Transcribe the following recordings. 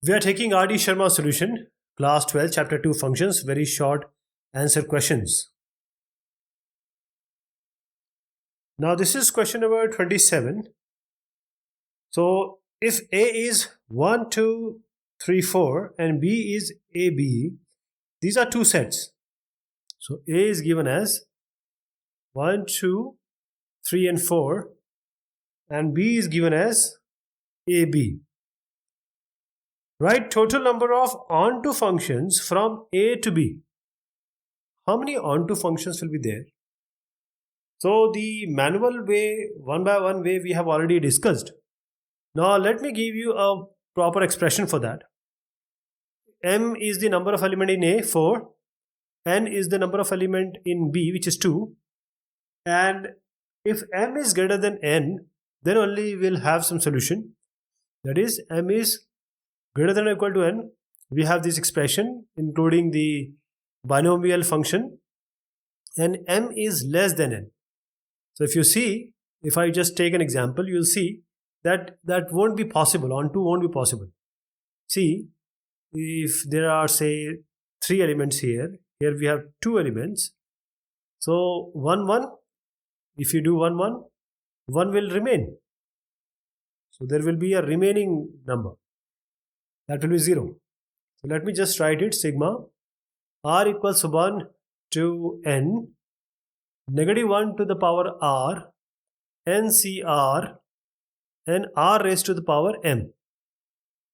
We are taking R.D. Sharma solution, class 12, chapter 2 functions, very short answer questions. Now this is question number 27. So if A is 1, 2, 3, 4 and B is AB, these are two sets. So A is given as 1, 2, 3 and 4 and B is given as AB. Write total number of onto functions from A to B. How many onto functions will be there? So the manual way, one by one way, we have already discussed. Now let me give you a proper expression for that. M is the number of element in A, 4. N is the number of element in B, which is 2. And if M is greater than N, then only we'll have some solution. That is, M is greater than or equal to N. We have this expression including the binomial function, and M is less than N. So if you see, if I just take an example, you'll see that won't be possible, onto won't be possible. See, if there are say 3 elements here we have 2 elements. So 1, 1, if you do 1, 1, 1 will remain. So there will be a remaining number. That will be 0. So let me just write it, sigma r equals 1 to n, negative 1 to the power r, ncr, and r raised to the power m.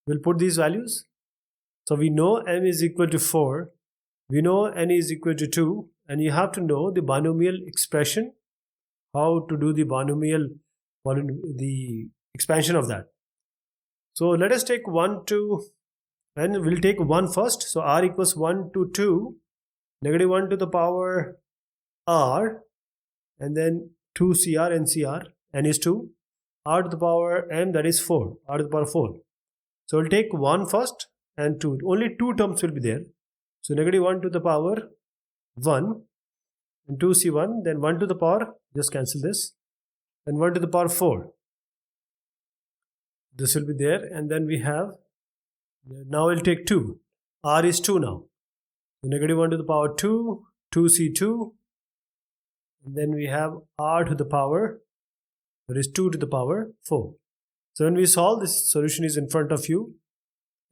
We'll put these values. So we know m is equal to 4, we know n is equal to 2, and you have to know the binomial expression, how to do the binomial, the expansion of that. So let us take 1 to, and we'll take 1 first. So r equals 1 to 2, negative 1 to the power r, and then 2 cr, ncr, n is 2, r to the power m, that is 4, r to the power 4. So we'll take 1 first and 2. Only 2 terms will be there. So negative 1 to the power 1 and 2c1, then 1 to the power, just cancel this, and 1 to the power 4. This will be there, and then we have, now we'll take 2. R is 2 now. So negative 1 to the power 2, 2c2, and then we have r to the power, that is 2 to the power 4. So when we solve, this solution is in front of you.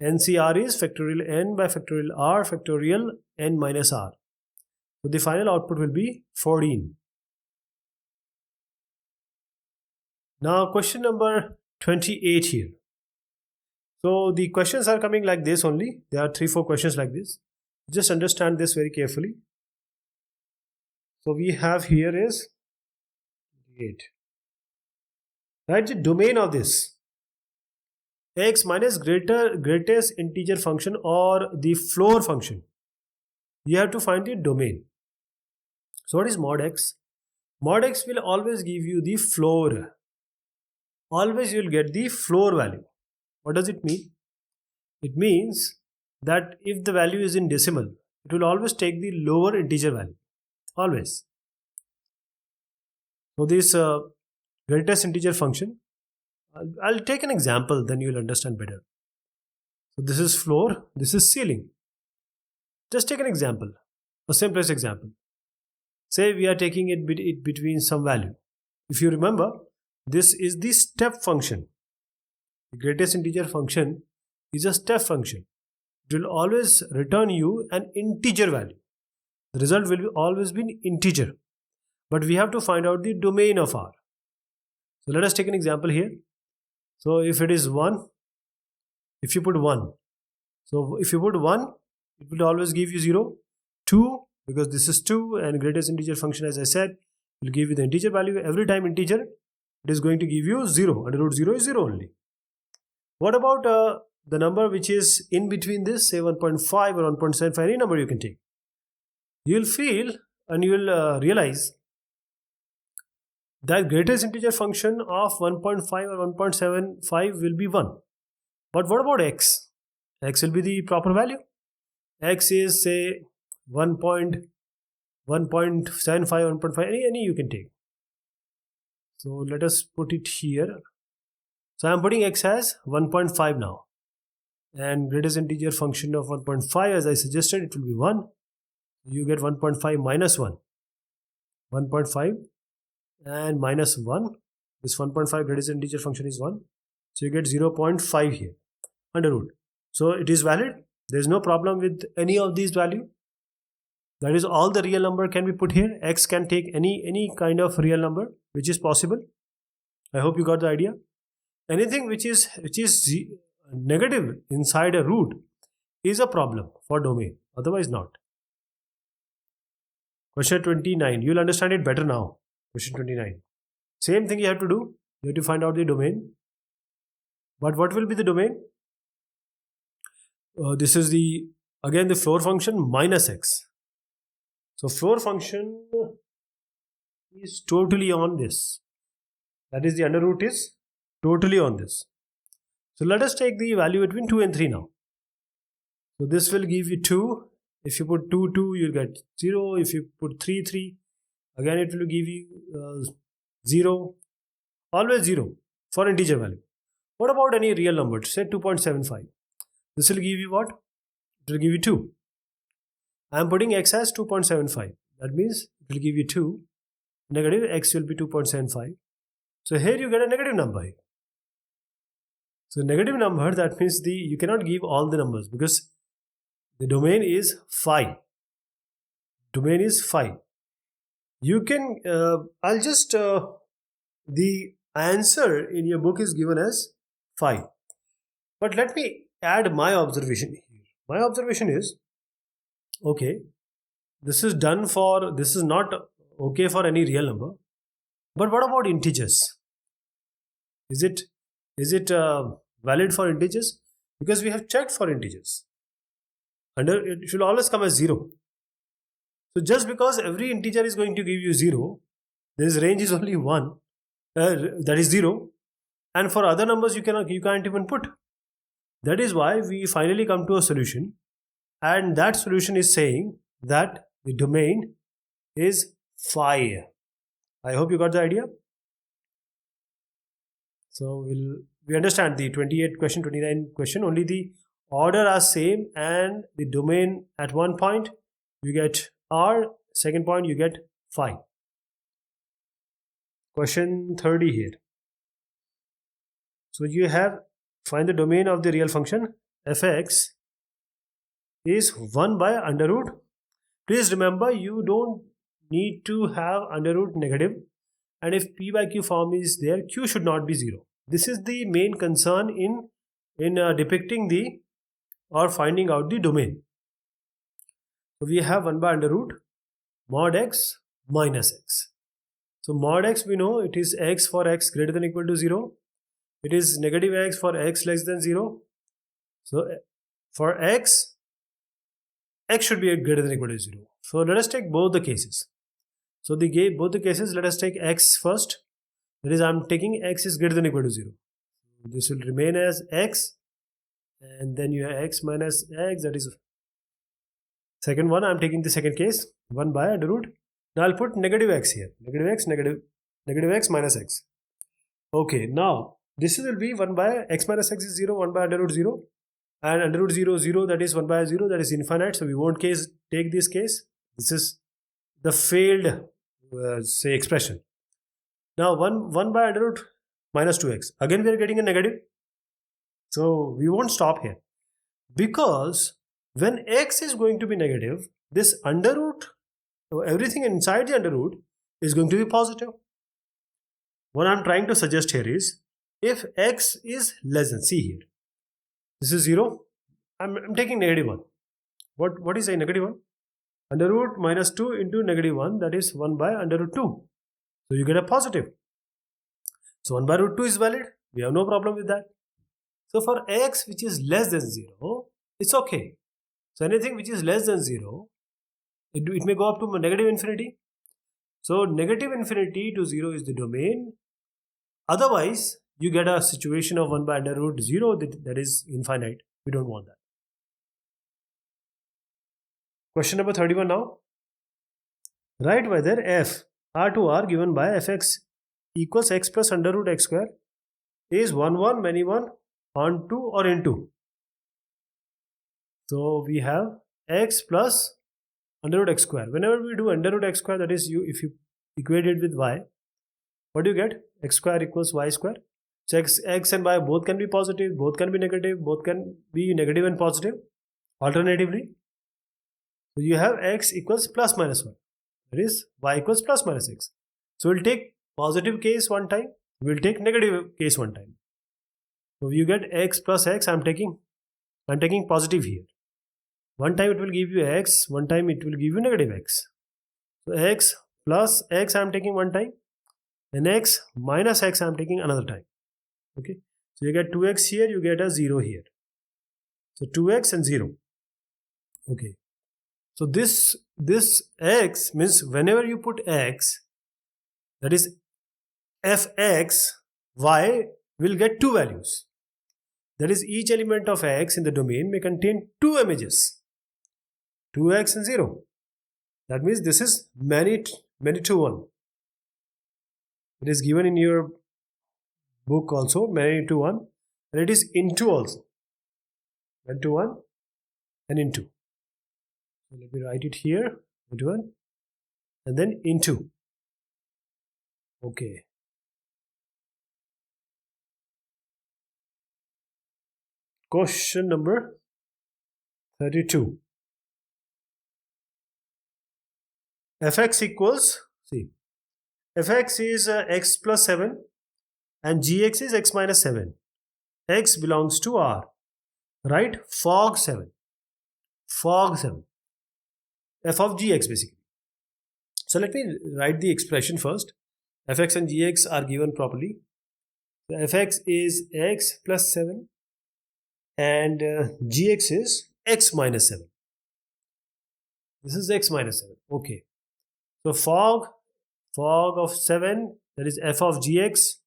NCR is factorial n by factorial r factorial n minus r. So the final output will be 14. Now question number 28 here. So the questions are coming like this only. There are 3-4 questions like this. Just understand this very carefully. So we have here is 8. Write the domain of this. X minus greatest integer function or the floor function. You have to find the domain. So what is mod x? Mod x will always give you the floor. Always you will get the floor value. What does it mean? It means that if the value is in decimal, it will always take the lower integer value. Always. So this greatest integer function, I'll take an example, then you will understand better. So this is floor, this is ceiling. Just take an example, a simplest example. Say we are taking it between some value. If you remember, this is the step function. The greatest integer function is a step function. It will always return you an integer value. The result will always be an integer. But we have to find out the domain of r. So let us take an example here. So if it is 1, if you put 1. So if you put 1, it will always give you 0. 2, because this is 2, and greatest integer function, as I said, will give you the integer value. Every time integer, it is going to give you 0. Under root 0 is 0 only. What about the number which is in between this, say 1.5 or 1.75, any number you can take. You will feel and you will realize that greatest integer function of 1.5 or 1.75 will be 1. But what about x? X will be the proper value. X is say 1.75, 1.5, any you can take. So let us put it here. So I am putting x as 1.5 now. and greatest integer function of 1.5, as I suggested, it will be 1. You get 1.5 minus 1. 1.5 and minus 1. This 1.5 greatest integer function is 1. So you get 0.5 here under root. So it is valid. There is no problem with any of these value. That is, all the real number can be put here. X can take any kind of real number which is possible. I hope you got the idea. Anything which is negative inside a root is a problem for domain, otherwise not. Question 29. You will understand it better now. Question 29. Same thing you have to do. You have to find out the domain. But what will be the domain? This is again the floor function minus x. So floor function is totally on this. That is, the under root is totally on this. So let us take the value between 2 and 3 now. So this will give you 2. If you put 2, 2, you'll get 0. If you put 3, 3, again it will give you 0. Always 0 for integer value. What about any real number? Say 2.75. This will give you what? It will give you 2. I am putting x as 2.75. That means it will give you 2. Negative x will be 2.75. So here you get a negative number. So negative number, that means you cannot give all the numbers because the domain is phi. Domain is phi. You can, I'll just, the answer in your book is given as phi. But let me add my observation here. My observation is, okay, this is not okay for any real number. But what about integers? Is it valid for integers? Because we have checked for integers. It should always come as 0. So just because every integer is going to give you 0, this range is only 1, that is 0, and for other numbers you can't even put. That is why we finally come to a solution, and that solution is saying that the domain is phi. I hope you got the idea. So we understand the 28 question, 29 question, only the order are same, and the domain at one point you get r, second point you get phi. Question 30 here. So you have, find the domain of the real function fx is 1 by under root. Please remember, you don't need to have under root negative, and if p by q form is there, q should not be 0. This is the main concern in depicting the or finding out the domain. So we have 1 by under root mod x minus x. So mod x, we know it is x for x greater than or equal to 0. It is negative x for x less than 0. So for x should be greater than or equal to 0. So let us take both the cases. So both the cases, let us take x first. That is, I am taking x is greater than or equal to 0. This will remain as x, and then you have x minus x, that is second one. I am taking the second case, 1 by under root. Now I'll put negative x here. Negative x minus x. Okay, now this will be 1 by x minus x is 0, 1 by under root 0. And under root 0, 0, that is 1 by 0, that is infinite. So we won't take this case. This is the failed, say, expression. Now 1 by under root minus 2x. Again we are getting a negative. So we won't stop here. Because when x is going to be negative, this under root, everything inside the under root is going to be positive. What I am trying to suggest here is, if x is less than, see here, this is 0, I'm taking negative 1. What is a negative 1? Under root minus 2 into negative 1, that is 1 by under root 2. So you get a positive. So 1 by root 2 is valid. We have no problem with that. So for x which is less than 0, it's okay. So anything which is less than 0, it may go up to negative infinity. So negative infinity to 0 is the domain. Otherwise, you get a situation of 1 by under root 0 that is infinite. We don't want that. Question number 31 now. Write whether f r to r given by fx equals x plus under root x square is 1, 1, many 1, on 2 or into. So we have x plus under root x square. Whenever we do under root x square, that is, if you equate it with y, what do you get? X square equals y square. So x and y both can be positive, both can be negative, both can be negative and positive alternatively. So you have x equals plus minus 1. That is, y equals plus minus x. So we'll take positive case one time, we'll take negative case one time. So you get x plus x. I'm taking positive here. One time it will give you x, one time it will give you negative x. So x plus x I'm taking one time, and x minus x I'm taking another time. Okay, so you get 2x here, you get a 0 here. So 2x and 0. Okay, so this x means whenever you put x, that is fx, y will get two values. That is, each element of x in the domain may contain two images, 2x and 0. That means this is many to 1. It is given in your book also, many to 1, and it is into also, 1 to 1 and into. So let me write it here, 1 to 1 and then into. Okay. Question number 32. Fx equals, see, fx is x plus 7 and gx is x minus 7. X belongs to R. Right? Fog 7. Fog 7. F of gx basically. So let me write the expression first. Fx and gx are given properly. So fx is x plus 7 and gx is x minus 7. This is x minus 7. Okay. So fog of 7, that is f of gx,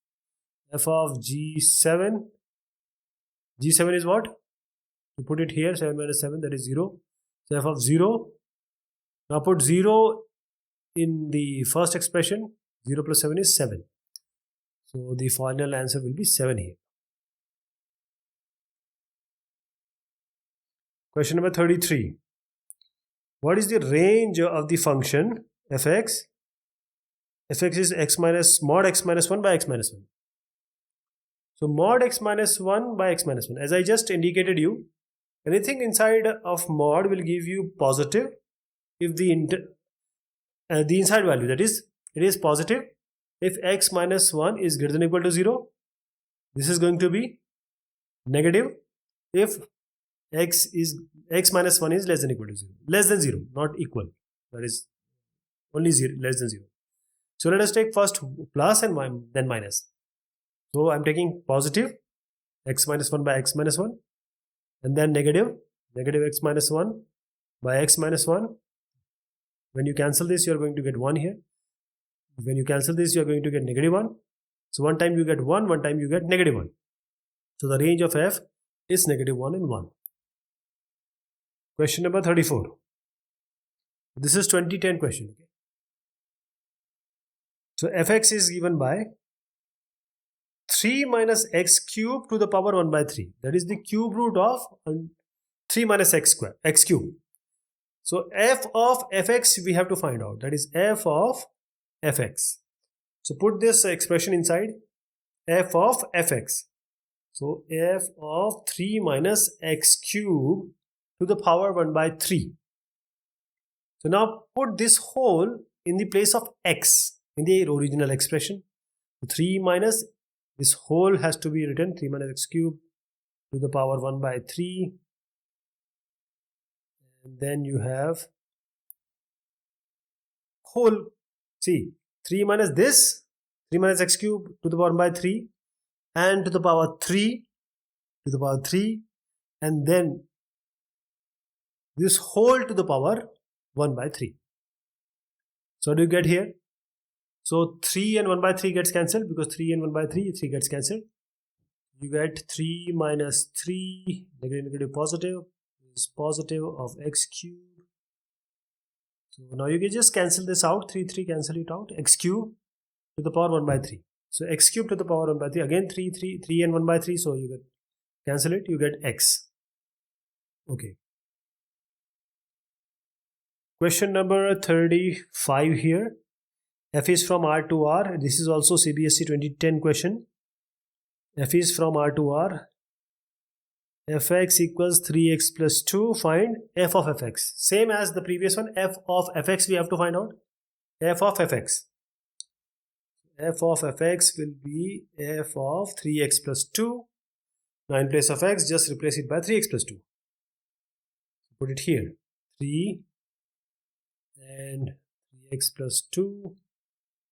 f of g7. G7 is what? You put it here, 7 minus 7, that is 0. So f of 0. Now put 0 in the first expression. 0 plus 7 is 7. So the final answer will be 7 here. Question number 33. What is the range of the function fx? Fx is x minus mod x minus 1 by x minus 1. So mod x minus 1 by x minus 1. As I just indicated you, anything inside of mod will give you positive if the inside value, that is, it is positive if x minus 1 is greater than or equal to 0. This is going to be negative if x minus 1 is less than or equal to 0. Less than 0, not equal. That is only 0, less than 0. So let us take first plus and then minus. So I'm taking positive x minus 1 by x minus 1 and then negative x minus 1 by x minus 1. When you cancel this, you are going to get 1 here. When you cancel this, you are going to get negative 1. So one time you get 1, one time you get negative 1. So the range of f is negative 1 and 1. Question number 34. This is 2010 question. So fx is given by 3 minus x cube to the power 1 by 3. That is the cube root of 3 minus x square, x cube. So f of fx we have to find out. That is f of fx. So put this expression inside. F of fx. So f of 3 minus x cube to the power 1 by 3. So now put this whole in the place of x in the original expression. 3 minus, this whole has to be written 3 minus x cube to the power 1 by 3. And then you have whole, see, 3 minus this, 3 minus x cube to the power 1 by 3 and to the power 3 to the power 3 and then this whole to the power 1 by 3. So what do you get here? So 3 and 1 by 3 gets cancelled because 3 and 1 by 3 gets cancelled. You get 3 minus 3, negative positive is positive of x cube. So now you can just cancel this out, 3 cancel it out, x cube to the power 1 by 3. So x cube to the power 1 by 3, again 3 and 1 by 3, so you get cancel it, you get x. Okay. Question number 35 here. F is from R to R. This is also CBSE 2010 question. F is from R to R. Fx equals 3x plus 2. Find f of fx. Same as the previous one. F of fx we have to find out. F of fx. F of fx will be f of 3x plus 2. Now in place of x, just replace it by 3x plus 2. Put it here. 3 and 3x plus 2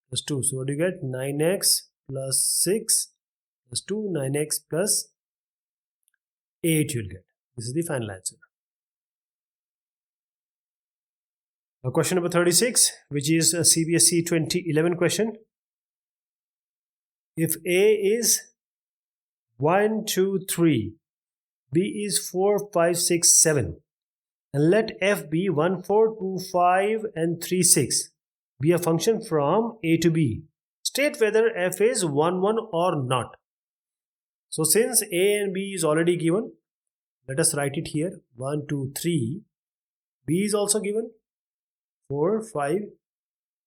plus 2. So what do you get? 9x plus 6 plus 2. 9x plus 8 you'll get. This is the final answer. Now question number 36, which is a CBSE 2011 question. If A is 1, 2, 3, B is 4, 5, 6, 7, and let f be 1, 4, 2, 5, and 3, 6, be a function from A to B. State whether f is 1, 1 or not. So since A and B is already given, let us write it here. 1, 2, 3. B is also given. 4, 5,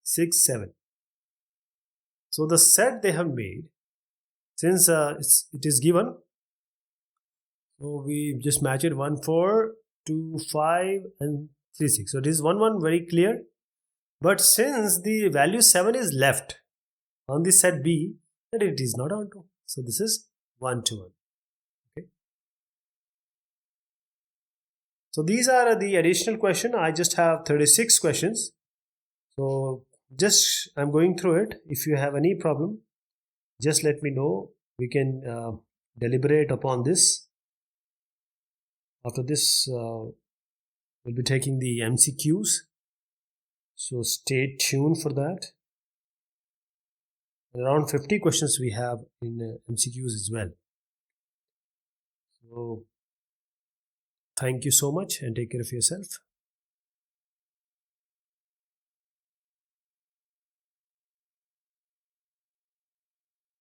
6, 7. So the set they have made, since it is given, so we just match it 1, 4, 2, 5, and 3, 6. So it is 1, 1 very clear. But since the value 7 is left on the set B, then it is not onto. So this is 1 to 1. Okay. So these are the additional question. I just have 36 questions. So just I'm going through it. If you have any problem, just let me know. We can deliberate upon this. After this, we'll be taking the MCQs. So stay tuned for that. Around 50 questions we have in MCQs as well. So thank you so much and take care of yourself.